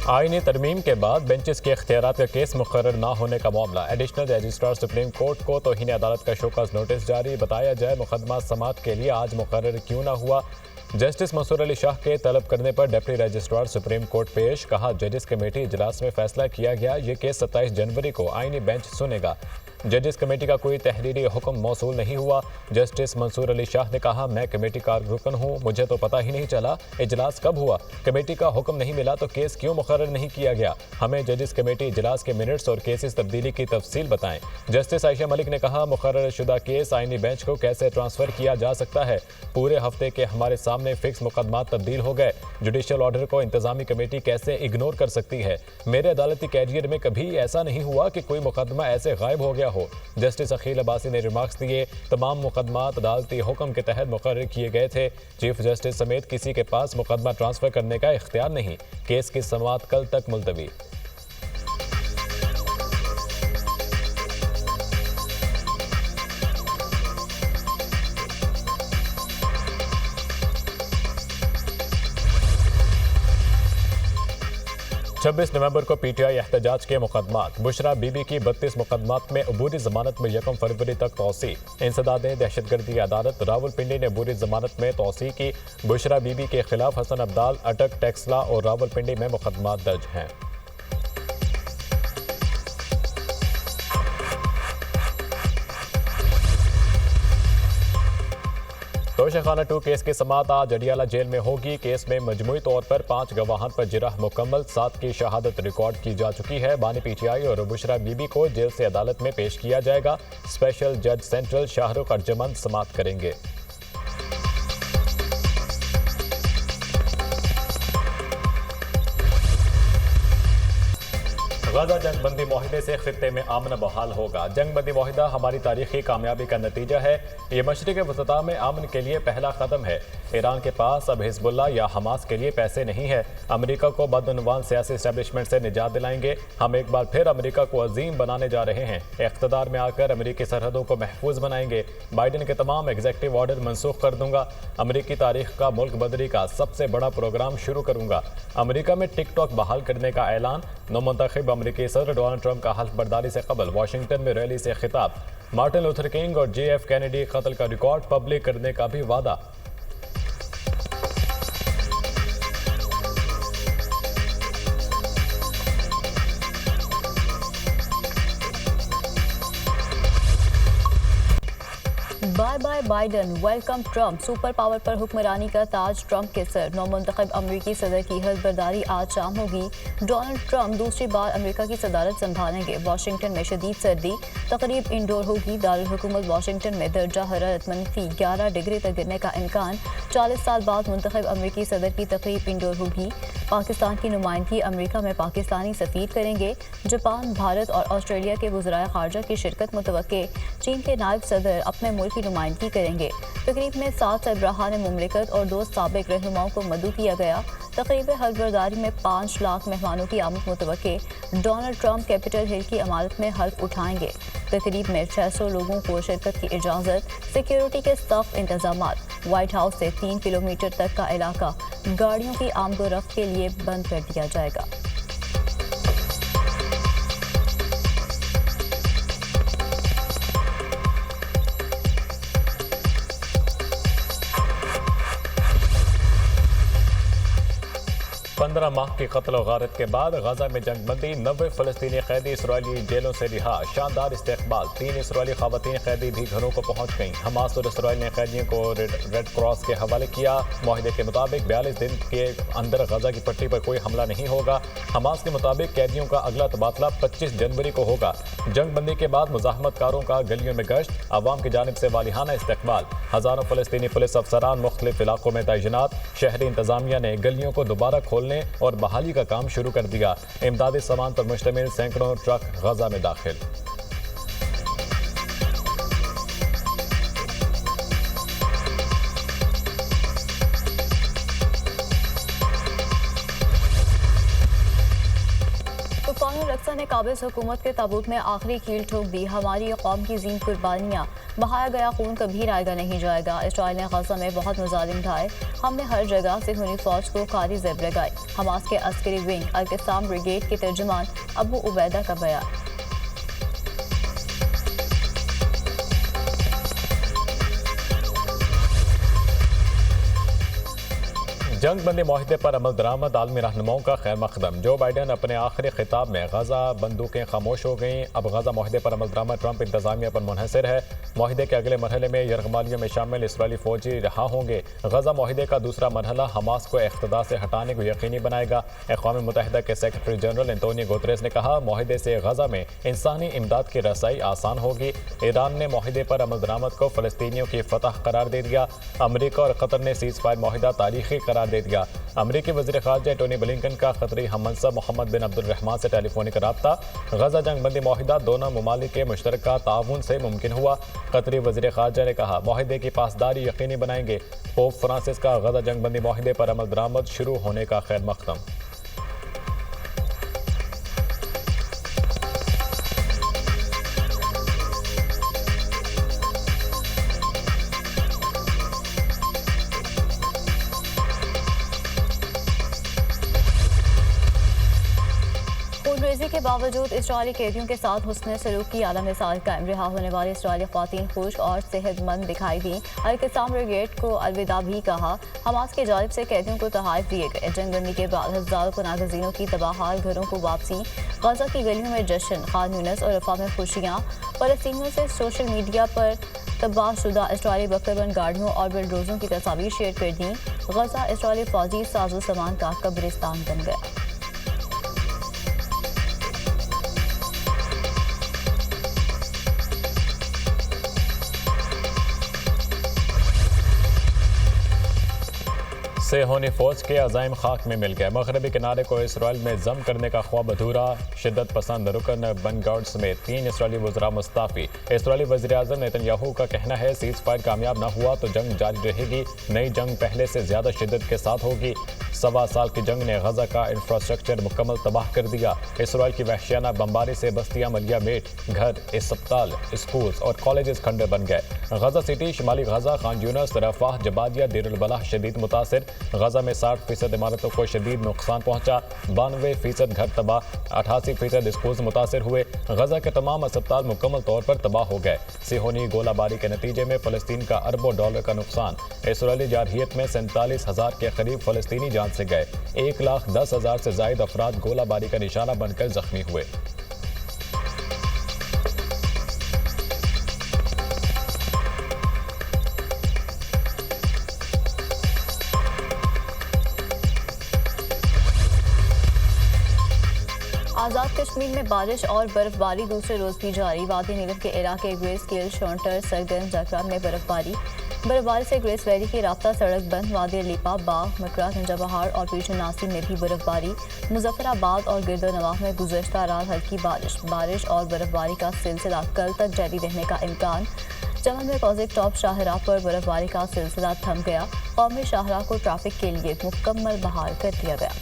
आईनी तरमीम के बाद बेंचेस के इख्तियारात का केस मुकर्रर ना होने का मामला। एडिशनल रजिस्ट्रार सुप्रीम कोर्ट को तौहीन अदालत का शोकॉज नोटिस जारी। बताया जाए मुकदमा समाअत के लिए आज मुकर्रर क्यों ना हुआ। जस्टिस मंसूर अली शाह के तलब करने पर डिप्टी रजिस्ट्रार सुप्रीम कोर्ट पेश। कहा जजेस कमेटी इजलास में फैसला किया गया। ये केस 27 जनवरी को आईनी बेंच सुनेगा। जजेस कमेटी का कोई तहरीरी हुक्म मौसूल नहीं हुआ। जस्टिस मंसूर अली शाह ने कहा मैं कमेटी का रुकन हूँ, मुझे तो पता ही नहीं चला इजलास कब हुआ। कमेटी का हुक्म नहीं मिला तो केस क्यों मुकर्रर नहीं किया गया। हमें जजेस कमेटी इजलास के मिनट्स और केसेस तब्दीली की तफसील बताएं। जस्टिस आयशा मलिक ने कहा मुकर्रर शुदा केस आईनी बेंच को कैसे ट्रांसफर किया जा सकता है। पूरे हफ्ते के हमारे सामने फिक्स मुकदमात तब्दील हो गए। जुडिशल ऑर्डर को इंतजामी कमेटी कैसे इग्नोर कर सकती है। मेरे अदालती कैरियर में कभी ऐसा नहीं हुआ कि कोई मुकदमा ऐसे गायब हो गया हो। जस्टिस अखिल अब्बासी ने रिमार्क्स दिए तमाम मुकदमात अदालती हुक्म के तहत मुकर्रर किए गए थे। चीफ जस्टिस समेत किसी के पास मुकदमा ट्रांसफर करने का इख्तियार नहीं। केस की समाअत कल तक मुलतवी। 26 नवंबर को पीटीआई एहतजाज के मुकदमात। बुशरा बीबी की 32 मुकदमात में अबूरी जमानत में 1 फरवरी तक तोसी। इंसदाद दहशतगर्दी अदालत रावलपिंडी ने अबूरी जमानत में तोसी की। बुशरा बीबी के खिलाफ हसन अब्दाल, अटक, टेक्सला और रावलपिंडी में मुकदमात दर्ज हैं। तोशाखाना 2 केस की समाअत आज अडियाला जेल में होगी। केस में मजमूई तौर पर 5 गवाहान पर जिरह मुकम्मल, 7 की शहादत रिकॉर्ड की जा चुकी है। बानी पीटीआई और बुशरा बीबी को जेल से अदालत में पेश किया जाएगा। स्पेशल जज सेंट्रल शाहरुख अर्जमंद समाअत करेंगे। गजा जंगबंदी मुआहदे से खित्ते में अमन बहाल होगा। जंगबंदी मुआहदा हमारी तारीखी कामयाबी का नतीजा है। ये मशरिक़ वसता में अमन के लिए पहला कदम है। ईरान के पास अब हिजबुल्लाह या हमास के लिए पैसे नहीं है। अमेरिका को बदउनवान सियासी इस्टेब्लिशमेंट से निजात दिलाएंगे। हम एक बार फिर अमेरिका को अजीम बनाने जा रहे हैं। इख्तिदार में आकर अमेरिकी सरहदों को महफूज बनाएंगे। बाइडन के तमाम एग्जेक्टिव ऑर्डर मनसूख कर दूंगा। अमेरिकी तारीख का मुल्क बदरी का सबसे बड़ा प्रोग्राम शुरू करूंगा। अमेरिका में टिकटॉक बहाल करने का ऐलान। नौमुंतखब अमेरिकी सदर डोनाल्ड ट्रंप का हल्फ बर्दारी से कबल वाशिंगटन में रैली से खिताब। मार्टिन लूथर किंग और JF कैनेडी कत्ल का रिकॉर्ड पब्लिक करने का भी वादा। Bye bye Biden, welcome Trump. Super power पर हुक्मरानी का ताज ट्रंप के सर। नौमुंतखब अमरीकी सदर की हल्फ बर्दारी आज शाम होगी। डोनाल्ड ट्रंप दूसरी बार अमेरिका की सदारत संभालेंगे। वाशिंगटन में शदीद सर्दी, तकरीब इंडोर होगी। दारुल हुकूमत वाशिंगटन में दर्जा हरारत -11 डिग्री तक गिरने का इम्कान। 40 साल बाद मुंतखब अमरीकी सदर की तकरीब इंडोर होगी। पाकिस्तान की नुमाइंदगी अमरीका में पाकिस्तानी सफीर करेंगे। जापान, भारत और ऑस्ट्रेलिया के वज़राए ख़ारजा की शिरकत मुतवक्के। चीन के नायब सदर अपने मुल्क की नुमाइंदगी करेंगे। तकरीब में 7 सरबराहान मुमलिकत और 2 साबिक रहनुमाओं को मदऊ किया गया। तकरीब हल्फबर्दारी में 5 लाख मेहमानों की आमद मुतवक्के। डोनाल्ड ट्रंप कैपिटल हिल की इमारत में हल्फ उठाएंगे। तकरीब में 600 लोगों को शिरकत की इजाज़त। सिक्योरिटी के सख्त इंतजाम। व्हाइट हाउस से 3 किलोमीटर तक का इलाका गाड़ियों की आमदोरफ्त के लिए बंद कर दिया जाएगा। पंद्रह माह की कत्ल गारत के बाद गजा में जंगबंदी। 90 फलस्तीनी कैदी इसराइली जेलों से रिहा। शानदार इस्तेकबाल। 3 इसराइली खवातीन कैदी भी घरों को पहुंच गईं। हमास और इसराइल ने कैदियों को रेड क्रॉस के हवाले किया। मुआहदे के मुताबिक 42 दिन के अंदर गजा की पट्टी पर कोई हमला नहीं होगा। हमास के मुताबिक कैदियों का अगला तबादला 25 जनवरी को होगा। जंगबंदी के बाद मुजाहमतकारों का गलियों में गश्त। अवाम की जानिब से वालिहाना इस्तेकबाल। हज़ारों फलस्तीनी पुलिस अफसरान मुख्तलिफ इलाकों में तैनात। शहरी इंतजामिया ने गलियों को दोबारा खोलने और बहाली का काम शुरू कर दिया। इमदादी सामान पर मुश्तमिल सैकड़ों ट्रक गजा में दाखिल। ने काबिज हुकूमत के ताबूत में आखिरी कील ठोक दी। हमारी कौम की जीन कुर्बानियाँ, बहाया गया खून कभी रायगा नहीं जाएगा। इसराइल ने गजा में बहुत मजालिम ढाए, हमने हर जगह से हुनी फौज को खारी ज़ेब लगाई। हमास के अस्करी विंग अल-क़िस्साम ब्रिगेड के तर्जुमान अबू उबैदा का बयान। जंग बंदी माहिदे पर अमल दरामद आलमी रहनुमाओं का खैर मकदम। जो बाइडन अपने आखिरी खिताब में गजा बंदूकें खामोश हो गईं। अब गजा माहिदे पर अमल दरामद ट्रंप इंतजामिया पर मुनहसर है। माहिदे के अगले मरहले में यरगमालियों में शामिल इसराइली फौजी रहा होंगे। गजा माहिदे का दूसरा मरहला हमास को इख्तिदार से हटाने को यकीनी बनाएगा। अक़वाम मुत्तहिदा के सेक्रेटरी जनरल एंटोनियो गुतरेस ने कहा, माहिदे से गजा में इंसानी इमदाद की रसाई आसान होगी। ईरान ने माहिदे पर अमल दरामद को फ़लस्तीनियों की फतह करार दे दिया। अमरीका और कतर ने सीज़ फायर माहिदा तारीखी करार दे दिया। अमरीकी वज़ीर ख़ारजा टोनी ब्लिंकन का क़तरी हममनसब मोहम्मद बिन अब्दुर्रहमान से टेलीफोनिक रब्ता। गजा जंग बंदी माहिदा दोनों ममालिक के मुश्तरका ताउन से मुमकिन हुआ। क़तरी वज़ीर ख़ारजा ने कहा, माहिदे की पासदारी यकीनी बनाएंगे। पोप फ्रांसिस का गजा जंग बंदी माहिदे पर अमल दरामद शुरू होने का खैर मकदम। खूनरेज़ी के बावजूद इसराइली कैदियों के साथ हुस्न सलूक की आला मिसाल कायम। रिहा होने वाली इसराइली ख़वातीन खुश और सेहतमंद दिखाई दी। अल-क़िस्साम ब्रिगेड को अलविदा भी कहा। हमास की जानिब से कैदियों को तोहफ़े दिए गए। जंग बंदी के बाद हज़ारों पनाह गज़ीनों की तबाहाल घरों को वापसी। गजा की गलियों में जश्न, खान यूनिस और रफ़ा में खुशियाँ। फ़लस्तीनियों से सोशल मीडिया पर तबाहशुदा इसराइली बकरबंद गाड़ियों और बिल्डोज़ों की तस्वीर शेयर कर दी। गजा इसराइली फ़ौजी साजो सामान का कब्रिस्तान बन गया। सेहोनी फौज के अज़ाइम खाक में मिल गए। मगरबी किनारे को इसराइल में जम करने का ख्वाब अधूरा। शिद्दत पसंद रुकन बनगार्ड समेत 3 इसराइली वज़रा मुस्ताफ़ी। इसराइली वज़ीर-ए-आज़म नेतन्याहू का कहना है, सीज़ फायर कामयाब न हुआ तो जंग जारी रहेगी। नई जंग पहले से ज़्यादा शिद्दत के साथ होगी। 1.25 साल की जंग ने गजा का इंफ्रास्ट्रक्चर मुकम्मल तबाह कर दिया। इसराइल की वहशियाना बमबारी से बस्तियां मलिया मेट, घर, अस्पताल, स्कूल्स और कॉलेजेस खंडर बन गए। गजा सिटी, शिमाली गजा, खान यूनिस, रफाह, जबादिया, देर अल बलाह शदीद मुतासिर। गजा में 60% इमारतों को शदीद नुकसान पहुंचा। 92% घर तबाह, 88% स्कूल्स मुतासिर हुए। गजा के तमाम अस्पताल मुकम्मल तौर पर तबाह हो गए। सिहोनी गोलाबारी के नतीजे में फ़लस्तीन का अरबों डॉलर का नुकसान। इसराइली जारहियत में 47,000 के करीब फ़लस्तीनी जान से गए। 1,10,000 से ज़ायद अफराद गोलाबारी का निशाना बनकर जख्मी हुए। आज़ाद कश्मीर में बारिश और बर्फबारी दूसरे रोज भी जारी। वादी नीलम के इलाके ग्रेस स्केल, शॉन्टर, सरगन, जकरान में बर्फबारी से ग्रेस वैली की राब्ता सड़क बंद। वादी लीपा, बाग, मकरा, गंजाबहार और पीछे नासिर में भी बर्फबारी। मुजफ्फराबाद और गिरदनवाह में गुज़श्ता रात हल्की बारिश और बर्फबारी का सिलसिला कल तक जारी रहने का इम्कान। चमन में कॉजिक टॉप शाहराह पर बर्फबारी का सिलसिला थम गया। कौमी शाहराह को ट्रैफिक के लिए मुकम्मल बहाल कर दिया गया।